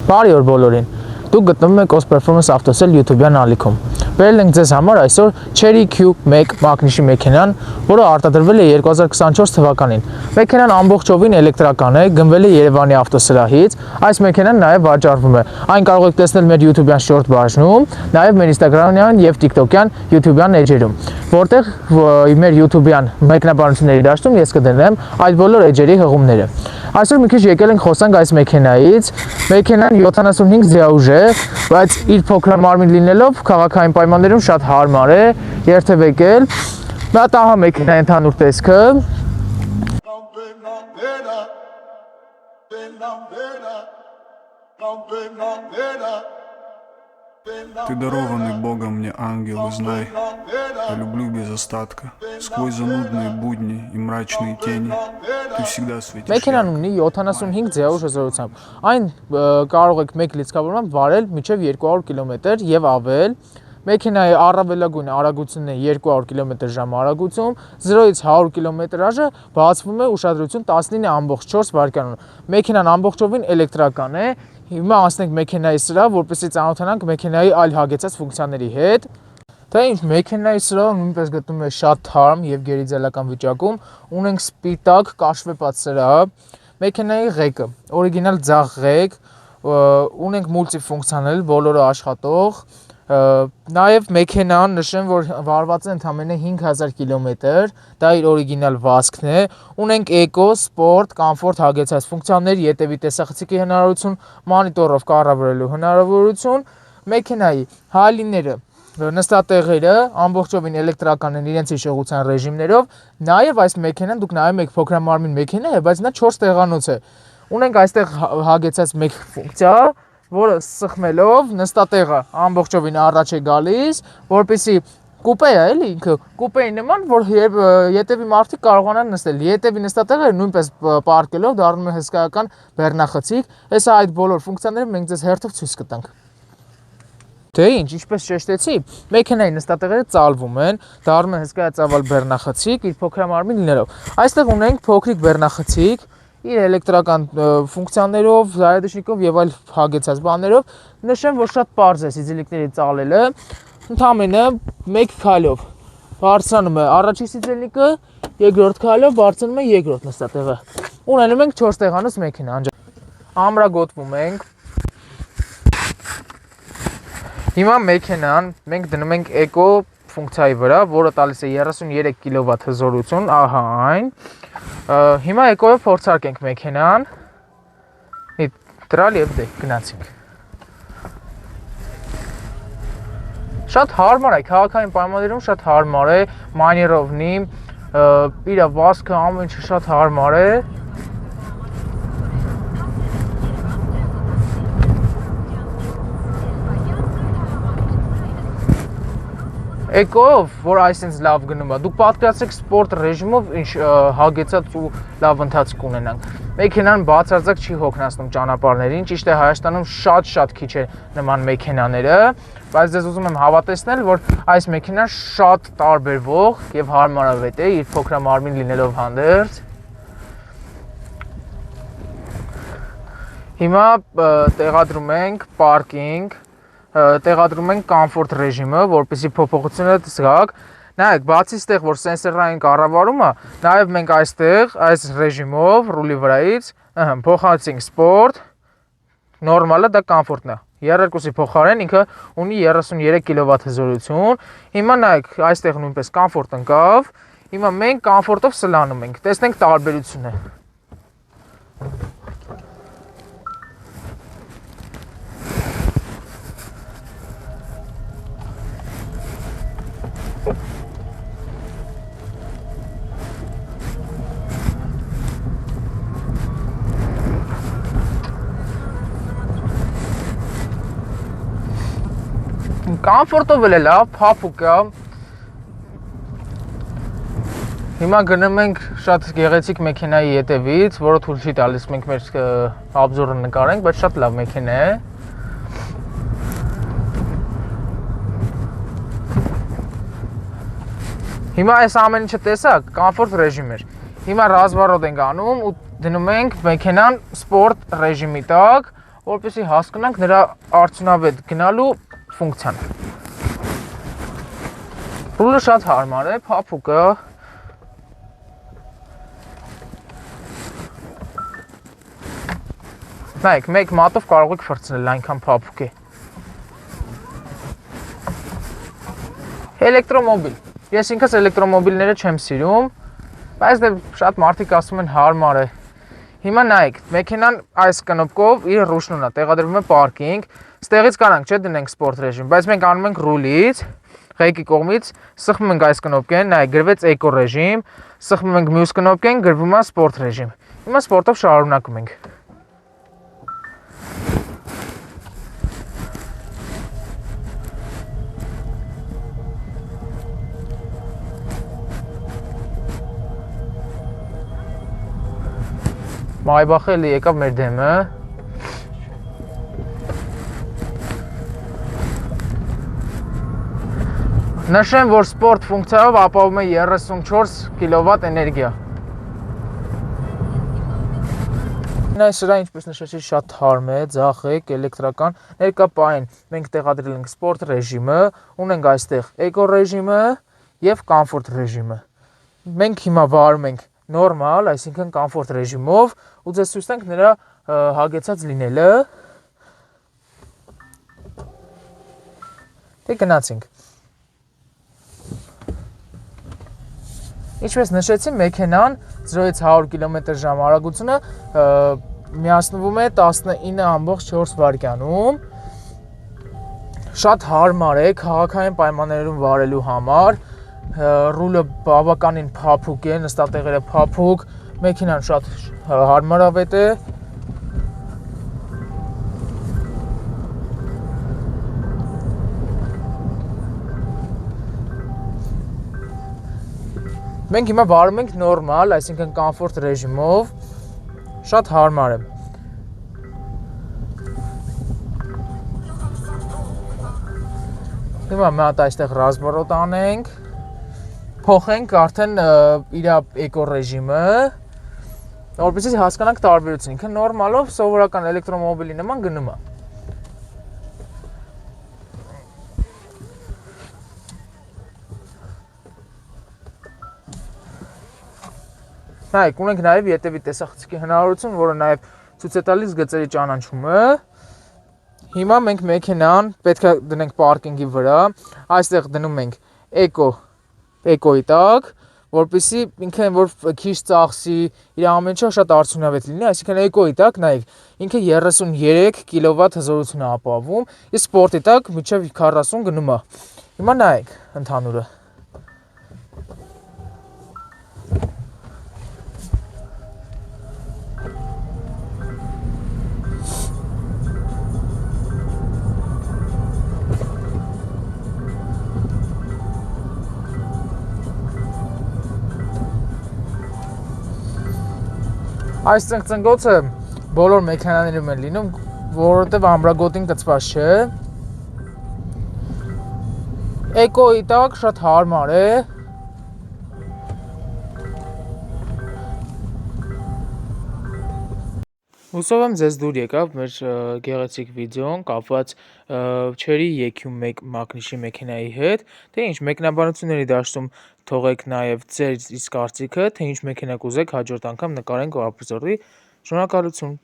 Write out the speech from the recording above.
Բարի օր բոլորին։ Դուք գտնվում եք OS Performance Autosell YouTube-յան ալիքում։ Բերել ենք ձեզ համար այսօր Chery Q1 մագնիշի մեքենան, որը արտադրվել է 2024 թվականին։ Մեքենան ամբողջովին էլեկտրական է, գնվել է Երևանի ավտոսրահից։ Այս մեքենան նաև վաճառվում է։ Այն կարող եք տեսնել մեր YouTube-յան short բաժնում, նաև մեր Instagram-յան եւ TikTok-յան YouTube-յան էջերում, որտեղ մեր YouTube-յան մեկնաբանությունների դաշտում ես կդնեմ այդ բոլոր էջերի հղումները։ Այսօր մի քիչ եկել ենք խոսանք այս մեքենայից։ Մեքենան 75 ձիաուժ է, բայց իր փոքրամարմին լինելով քաղաքային պայմաններում շատ հարմար է երթևեկել։ Դա տահա մեքենայի ընդհանուր տեսքը։ Ты дарованный Богом мне ангел, и знай, я люблю без остатка. Сквозь занудные будни и мрачные тени ты всегда светишь. Մեքենան ունի 75 ձիաուժ հզորությամբ։ Այն կարող եք մեկ լիցքավորմամբ վարել մինչև 200 կմ եւ ավել։ Մեքենայի առավելագույն արագությունն է 200 կմ/ժ արագություն, 0-ից 100 կմ/ժ բացվում է ուշադրություն 19.4 վայրկյանում։ Մեքենան ամբողջովին էլեկտրական է։ Հիմա անցնենք մեքենայի սրա, որպեսզի ծանոթանանք մեքենայի այլ հագեցած ֆունկցիաների հետ։ Դա ինչ մեքենայի սրահը նույնպես գտնվում է շատ թարմ եւ գերիձելական վիճակում։ Ունենք սպիտակ կաշվեպած սրահ, մեքենայի ղեկը, օրիգինալ ձախ ղեկ, ունենք մուլտիֆունկցիանել, բոլորը աշխատող։ Նաև մեքենան նշեմ, որ վարված է ընդամենը 5000 կիլոմետր, դա իր օրիգինալ վազքն է։ Ունենք էկո, սպորտ, կոմֆորտ հագեցած ֆունկցիաներ, ետևի տեսախցիկի հնարավորություն, մոնիտորով կառավարելու հնարավորություն, մեքենայի հալիները, նստատեղերը ամբողջովին էլեկտրական են իրենց հիշողության ռեժիմներով, նաև այս մեքենան դուք նայում եք փոքրամարմին մեքենա է, բայց նա 4 տեղանոց է։ Ունենք այստեղ հագեցած մեկ ֆունկցիա, որը սխմելով նստատեղը ամբողջովին առաջ է գալիս, որպեսզի կուպե է, էլի ինքը կուպեի նման, որ ետևի մարդիկ կարողանան նստել։ Ետևի նստատեղը նույնպես պարկելով դառնում է հսկայական բեռնախցիկ։ Հեսա այդ բոլոր ֆունկցիաները մենք ձեզ հերթով ցույց կտանք։ Դե ինչ, ինչպես շեշտեցի, մեքենայի նստատեղերը ծալվում են, դառնում է հսկայածավալ բեռնախցիկ իր փոքրամարմին լինելով։ Այստեղ ունենք փոքրիկ բեռնախցիկ իր էլեկտրական ֆունկցիաներով, զայադաշնիկով եւ այլ հագեցած բաներով։ Նշեմ, որ շատ պարզ է սիձելիկների ծալելը, ընդամենը 1 քայլով բարձրանում է առաջի սիձելիկը, երկրորդ քայլով բարձրանում է երկրորդ նստատեղը։ Ունենում ենք 4 տեղանոց մեքենա։ Ամրագոտվում ենք։ Հիմա մեքենան մենք դնում ենք էկո ֆունկցիայի վրա, որը տալիս է 33 կՎտ հզորություն, ահա այն։ Հիմա էկոյով փորձարկենք մեքենան։ Դրալ եւ դե գնացինք։ Շատ հարմար է, քաղաքային պայմաններում շատ հարմար է, մաներովնի, իր վազքը ամեն ինչը շատ հարմար է։ Էկոով, որ այսինքն լավ գնում է, դուք պատկերացրեք սպորտ ռեժիմով ինչ հագեցած ու լավ ընթացք ունենանք։ Մեքենան բացարձակ չի հոգնածնում ճանապարհներին, ճիշտ է Հայաստանում շատ քիչ է նման մեքենաները, բայց ձեզ ուզում եմ հավատացնել, որ այս մեքենան շատ տարբերվող եւ հարմարավետ է իր փոքրամարմին լինելով հանդերձ։ Հիմա տեղադրում ենք պարկինգ, տեղադրում ենք կոմֆորտ ռեժիմը, որպեսզի փոփոխությունը զգաք։ Նայեք, բացի ստեղ, որ սենսորային կառավարումը, նաև մենք այստեղ այս ռեժիմով ռուլի վրայից փոխանցենք սպորտ, նորմալը դա կոմֆորտն է։ Երկուսի փոխարեն ինքը ունի 33 կՎտ հզորություն։ Հիմա նայեք, այստեղ նույնպես կոմֆորտ ընկավ։ Հիմա մենք կոմֆորտով սլանում ենք։ Տեսնենք տարբերությունը։ Կոմֆորտով էլ է լավ, փափուկ է։ Հիմա գնում ենք շատ գեղեցիկ մեքենայի ետևից, որը թույլ չի տալիս մենք մեր обзорը նկարենք, բայց շատ լավ մեքենա է։ Հիմա այս ամեն ինչը տեսակ, կոմֆորտ ռեժիմ էր։ Հիմա ռազմարոտ ենք անում ու դնում ենք մեքենան սպորտ ռեժիմի տակ, որպեսզի հասկանանք նրա արդյունավետ գնալու ֆունկցիան։ Ռուլը շատ հարմար է, փափուկը նայեք, մեկ մատով կարող եք ֆրցնել այնքան փափուկ է։ Էլեկտրոմոբիլ։ Ես ինքս էլեկտրոմոբիլները չեմ սիրում, բայց դե շատ մարդիկ ասում են հարմար է։ Հիմա նայեք, մեքենան այս կնոպկով իր ռուշնուն է, տեղադրվում է պարկինգ, ստեղից կանանք չէ դնենք սպորտ ռեժիմ, բայց մենք անում ենք ռուլից, ղեկի կողմից, սխմում ենք այս կնոպկեն, նայեք, գրվեց էկո ռեժիմ, սխմում ենք մյուս կնոպկեն, գրվում է սպորտ ռեժիմ։ Հիմա սպորտով շարունակում ենք։ Մայբախը էլի եկավ մեր դեմը։ Նշեմ, որ սպորտ ֆունկցիայով ապահովում է 34 կՎտ էներգիա։ Սրա ինչպես նշեցի շատ թարմ է, ձախ է, էլեկտրական։ Ներկա պահին մենք տեղադրել ենք սպորտ ռեժիմը, ունենք այստեղ էկո ռեժիմը եւ կոմֆորտ ռեժիմը։ Մենք հիմա վարում ենք նորմալ, այսինքն կոմֆորտ ռեժիմով, ու ձեզ ցույց տանք նրա հագեցած լինելը։ Դե գնացինք։ Ինչպես նշեցի, մեքենան 0-ից 100 կմ/ժ արագությունը միացնվում է 19.4 վայրկյանում։ Շատ հարմար է քաղաքային պայմաններում վարելու համար։ Ռուլը բավականին փափուկ է, նստատեղերը փափուկ, մեքենան շատ հարմարավետ է։ Մենք հիմա վարում ենք նորմալ, այսինքն կոմֆորտ ռեժիմով, շատ հարմար է։ Հիմա մի հատ այստեղ ռազմորոտ անենք, փոխենք արդեն իր էկո ռեժիմը, որպեսզի հասկանանք տարբերությունը, ինքը նորմալով սովորական էլեկտրոմոբիլի նման գնում է։ Նայեք, ունենք նաև ետևի տեսախցիկի հնարավորություն, որը նաև ցույց է տալիս գծերի ճանաչումը։ Հիմա մենք մեքենան պետք է դնենք պարկինգի վրա, այստեղ դնում ենք էկոյի տակ, որպեսզի ինքը որ քիչ ծախսի, իր ամեն ինչը շատ արդյունավետ լինի, այսինքն էկոյի տակ, նայեք, ինքը 33 կՎտ հզորություն է ապահովում, իսկ սպորտի տակ մինչև 40 գնում է։ Հիմա նայեք ընդհանուրը։ Այս ծնկոցը բոլոր մեքենաներում է լինում, որովհետև ամրագոտին գծված չէ։ Էկոյի տակ շատ հարմար է։ Հուսով եմ ձեզ դուր եկավ մեր գեղեցիկ վիդեոն կապված չերի EQ1 մակնիշի մեքենայի հետ, թե ինչ մեկնաբանությունների դաշտում թողեք նաև ձեր իսկ կարծիքը, թե ինչ մեքենա կուզեք հաջորդ անգամ նկարենք ու ապրիզորդի։ Շնորհակալություն։